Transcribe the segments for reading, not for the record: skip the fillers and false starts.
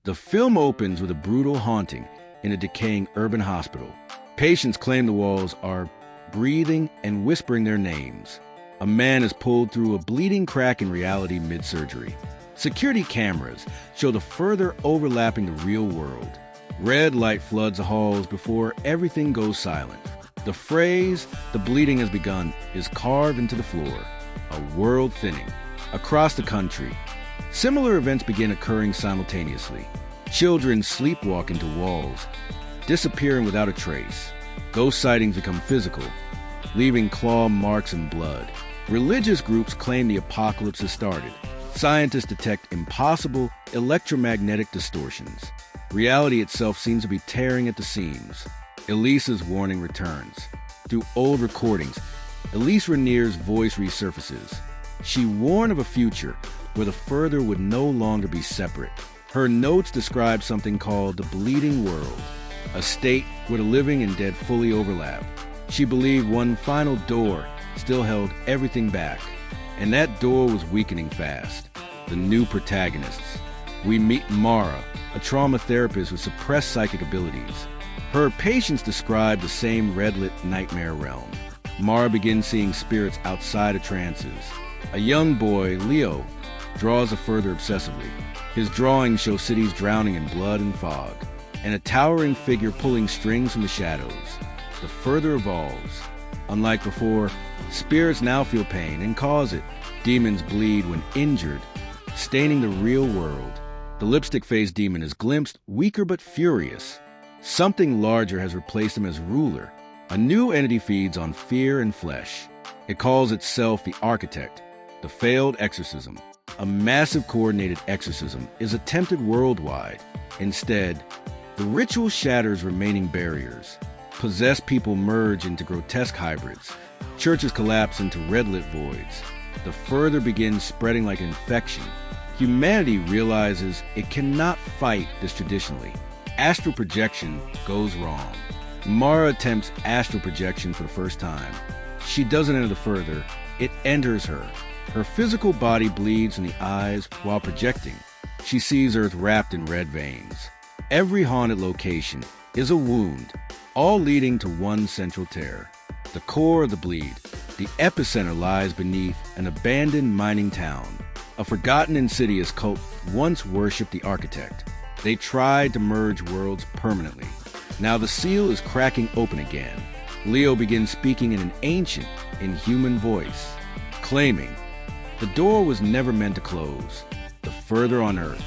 The film opens with a brutal haunting in a decaying urban hospital. Patients claim the walls are breathing and whispering their names. A man is pulled through a bleeding crack in reality mid-surgery. Security cameras show the further overlapping the real world. Red light floods the halls before everything goes silent. The phrase, "the bleeding has begun," is carved into the floor. A world thinning. Across the country, similar events begin occurring simultaneously. Children sleepwalk into walls, disappearing without a trace. Ghost sightings become physical, leaving claw marks and blood. Religious groups claim the apocalypse has started. Scientists detect impossible electromagnetic distortions. Reality itself seems to be tearing at the seams. Elise's warning returns. Through old recordings, Elise Rainier's voice resurfaces. She warned of a future where the further would no longer be separate. Her notes describe something called the bleeding world, a state where the living and dead fully overlap. She believed one final door still held everything back, and that door was weakening fast. The new protagonists. We meet Mara, a trauma therapist with suppressed psychic abilities. Her patients describe the same red-lit nightmare realm. Mara begins seeing spirits outside of trances. A young boy, Leo, draws a further obsessively. His drawings show cities drowning in blood and fog, and a towering figure pulling strings from the shadows. The further evolves. Unlike before, spirits now feel pain and cause it. Demons bleed when injured, staining the real world. The lipstick-faced demon is glimpsed, weaker but furious. Something larger has replaced him as ruler. A new entity feeds on fear and flesh. It calls itself the Architect, the failed exorcism. A massive coordinated exorcism is attempted worldwide. Instead, the ritual shatters remaining barriers. Possessed people merge into grotesque hybrids. Churches collapse into red-lit voids. The further begins spreading like infection. Humanity realizes it cannot fight this traditionally. Astral projection goes wrong. Mara attempts astral projection for the first time. She doesn't enter the further, it enters her. Her physical body bleeds in the eyes while projecting. She sees Earth wrapped in red veins. Every haunted location is a wound, all leading to one central tear. The core of the bleed, the epicenter, lies beneath an abandoned mining town. A forgotten Insidious cult once worshipped the Architect. They tried to merge worlds permanently. Now the seal is cracking open again. Leo begins speaking in an ancient, inhuman voice, claiming the door was never meant to close. The further on Earth,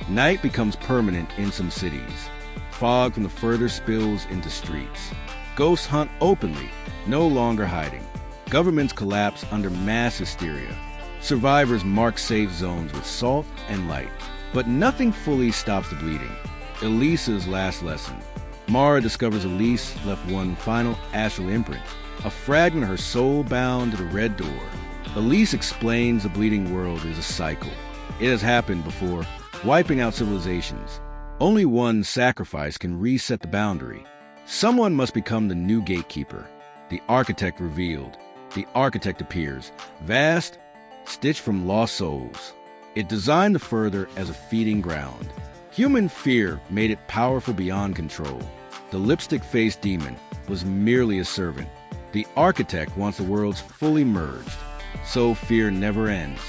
night becomes permanent in some cities. Fog from the further spills into streets. Ghosts hunt openly, no longer hiding. Governments collapse under mass hysteria. Survivors mark safe zones with salt and light. But nothing fully stops the bleeding. Elise's last lesson. Mara discovers Elise left one final astral imprint, a fragment of her soul bound to the red door. Elise explains the bleeding world is a cycle. It has happened before, wiping out civilizations. Only one sacrifice can reset the boundary. Someone must become the new gatekeeper. The Architect revealed. The Architect appears, vast, stitched from lost souls. It designed the further as a feeding ground. Human fear made it powerful beyond control. The lipstick-faced demon was merely a servant. The Architect wants the worlds fully merged, so fear never ends.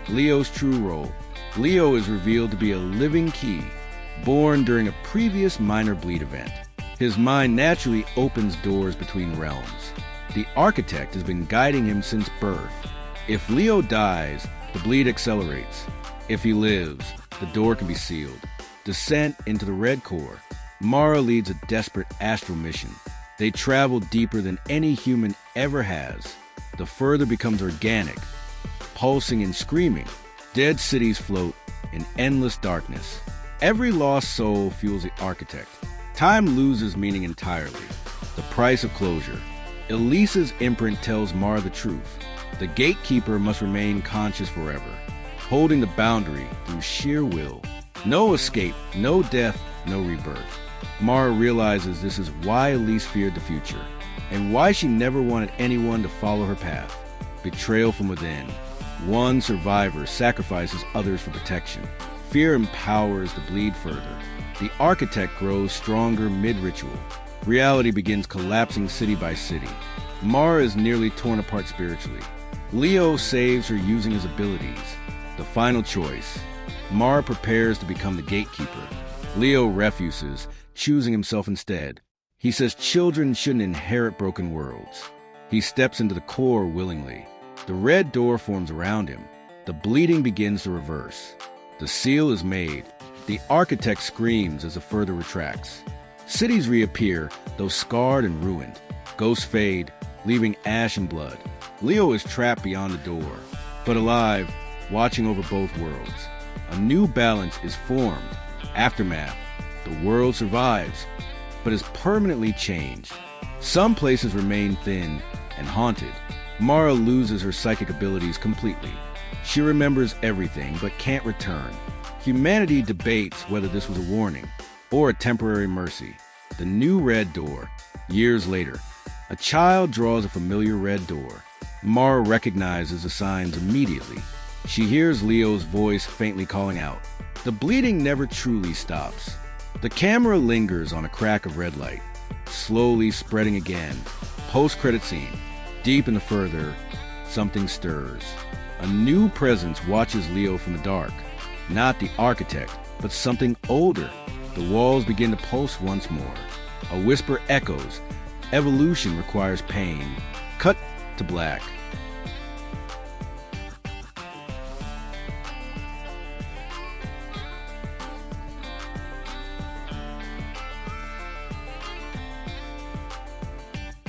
Leo's true role. Leo is revealed to be a living key, born during a previous minor bleed event. His mind naturally opens doors between realms. The Architect has been guiding him since birth. If Leo dies, the bleed accelerates. If he lives, the door can be sealed. Descent into the red core. Mara leads a desperate astral mission. They travel deeper than any human ever has. The further becomes organic, pulsing and screaming. Dead cities float in endless darkness. Every lost soul fuels the Architect. Time loses meaning entirely. The price of closure. Elise's imprint tells Mara the truth. The gatekeeper must remain conscious forever, holding the boundary through sheer will. No escape, no death, no rebirth. Mara realizes this is why Elise feared the future, and why she never wanted anyone to follow her path. Betrayal from within. One survivor sacrifices others for protection. Fear empowers the bleed further. The architect grows stronger mid-ritual. Reality begins collapsing city by city. Mara is nearly torn apart spiritually. Leo saves her using his abilities. The final choice. Mara prepares to become the gatekeeper. Leo refuses, choosing himself instead. He says children shouldn't inherit broken worlds. He steps into the core willingly. The red door forms around him. The bleeding begins to reverse. The seal is made. The architect screams as the further retracts. Cities reappear, though scarred and ruined. Ghosts fade, leaving ash and blood. Leo is trapped beyond the door, but alive, watching over both worlds. A new balance is formed. Aftermath. The world survives, but is permanently changed. Some places remain thin and haunted. Mara loses her psychic abilities completely. She remembers everything, but can't return. Humanity debates whether this was a warning or a temporary mercy. The new red door. Years later, a child draws a familiar red door. Mara recognizes the signs immediately. She hears Leo's voice faintly calling out. The bleeding never truly stops. The camera lingers on a crack of red light, slowly spreading again. Post-credit scene. Deep in the further, something stirs. A new presence watches Leo from the dark. Not the architect, but something older. The walls begin to pulse once more. A whisper echoes. Evolution requires pain. Cut to black.